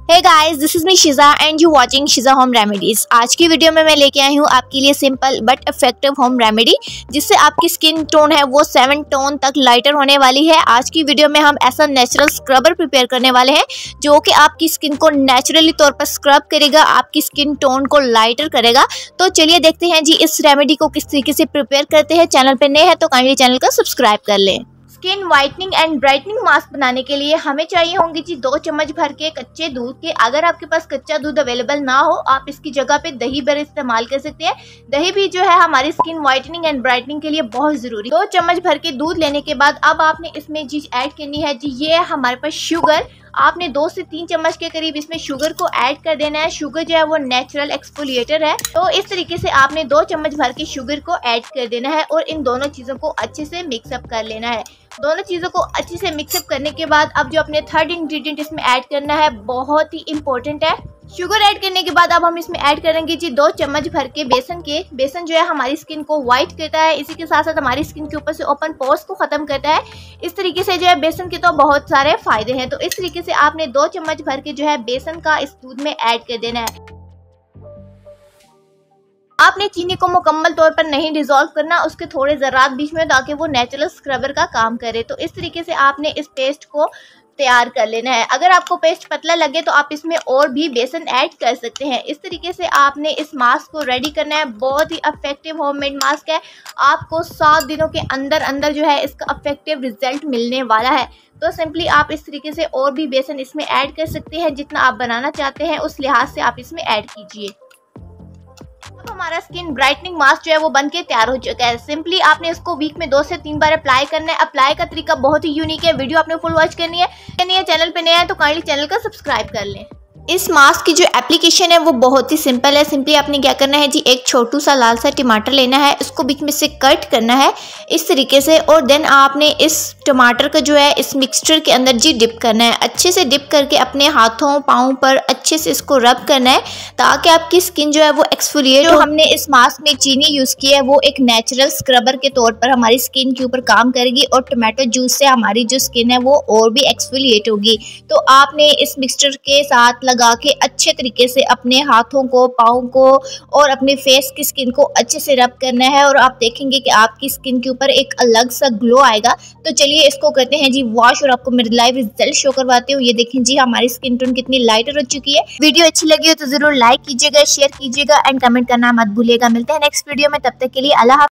Hey guys, this is me Shija and you watching Shija home remedies. आज की video में मैं लेके आई हूँ आपके लिए simple but effective home remedy जिससे आपकी स्किन टोन है वो 7 टोन तक लाइटर होने वाली है। आज की वीडियो में हम ऐसा नेचुरल स्क्रबर प्रिपेयर करने वाले हैं जो कि आपकी स्किन को नेचुरली तौर पर स्क्रब करेगा, आपकी स्किन टोन को लाइटर करेगा। तो चलिए देखते हैं जी इस रेमेडी को किस तरीके से प्रिपेयर करते हैं। चैनल पर नए हैं तो काइंडली चैनल को सब्सक्राइब कर लें। Skin whitening and brightening mask बनाने के लिए हमें चाहिए होंगे जी 2 चम्मच भर के कच्चे दूध के। अगर आपके पास कच्चा दूध अवेलेबल ना हो आप इसकी जगह पे दही भर इस्तेमाल कर सकते हैं। दही भी जो है हमारी स्किन वाइटनिंग एंड ब्राइटनिंग के लिए बहुत जरूरी। 2 चम्मच भर के दूध लेने के बाद अब आपने इसमें चीज ऐड करनी है जी, ये है हमारे पास शुगर। आपने 2 से 3 चम्मच के करीब इसमें शुगर को ऐड कर देना है। शुगर जो है वो नेचुरल एक्सफोलिएटर है, तो इस तरीके से आपने 2 चम्मच भर के शुगर को ऐड कर देना है और इन दोनों चीज़ों को अच्छे से मिक्सअप कर लेना है। दोनों चीज़ों को अच्छे से मिक्सअप करने के बाद अब जो अपने थर्ड इंग्रेडिएंट इसमें ऐड करना है बहुत ही इंपॉर्टेंट है। शुगर ऐड करने के बाद अब हम इसमें ऐड करेंगे जी 2 चम्मच भर के बेसन के। बेसन जो है हमारी स्किन को व्हाइट करता है, इसी के साथ साथ हमारी स्किन के ऊपर से ओपन पोर्स को खत्म करता है। इस तरीके से जो है बेसन के तो बहुत सारे फायदे हैं। तो इस तरीके से आपने 2 चम्मच भर के जो है बेसन का इस दूध में ऐड कर देना है। आपने चीनी को मुकम्मल तौर पर नहीं डिसॉल्व करना, उसके थोड़े ज़रात बीच में ताकि वो नेचुरल स्क्रबर का काम करे। तो इस तरीके से आपने इस पेस्ट को तैयार कर लेना है। अगर आपको पेस्ट पतला लगे तो आप इसमें और भी बेसन ऐड कर सकते हैं। इस तरीके से आपने इस मास्क को रेडी करना है। बहुत ही इफेक्टिव होममेड मास्क है, आपको 7 दिनों के अंदर अंदर जो है इसका इफेक्टिव रिजल्ट मिलने वाला है। तो सिंपली आप इस तरीके से और भी बेसन इसमें ऐड कर सकते हैं, जितना आप बनाना चाहते हैं उस लिहाज से आप इसमें ऐड कीजिए। अब हमारा स्किन ब्राइटनिंग मास्क जो है वो बनके तैयार हो चुका है। सिंपली आपने इसको वीक में 2 से 3 बार अप्लाई करना है। अप्लाई का तरीका बहुत ही यूनिक है। वीडियो आपने फुल वॉच करनी है। चैनल पे नया है तो काइंडली चैनल को सब्सक्राइब कर लें। इस मास्क की जो एप्लीकेशन है वो बहुत ही सिंपल है। सिंपली आपने क्या करना है जी, एक छोटू सा लाल सा टमाटर लेना है, उसको बीच में से कट करना है इस तरीके से, और देन आपने इस टमाटर का जो है इस मिक्सचर के अंदर जी डिप करना है। अच्छे से डिप करके अपने हाथों पाँव पर अच्छे से इसको रब करना है ताकि आपकी स्किन जो है वो एक्सफोलिएट। जो हमने इस मास्क में चीनी यूज़ की है वो एक नेचुरल स्क्रबर के तौर पर हमारी स्किन के ऊपर काम करेगी और टमाटो जूस से हमारी जो स्किन है वो और भी एक्सफोलिएट होगी। तो आपने इस मिक्सचर के साथ लगा के अच्छे तरीके से अपने हाथों को, पाँव को और अपने फेस की स्किन को अच्छे से रब करना है और आप देखेंगे कि आपकी स्किन के ऊपर एक अलग सा ग्लो आएगा। तो चलिए इसको करते हैं जी वॉश और आपको मेरे लाइव रिजल्ट शो करवाते हो। ये देखें जी हमारी स्किन टोन कितनी लाइटर हो चुकी है। वीडियो अच्छी लगी हो तो जरूर लाइक कीजिएगा, शेयर कीजिएगा एंड कमेंट करना मत भूलिएगा। मिलते हैं नेक्स्ट वीडियो में, तब तक के लिए अल्लाह।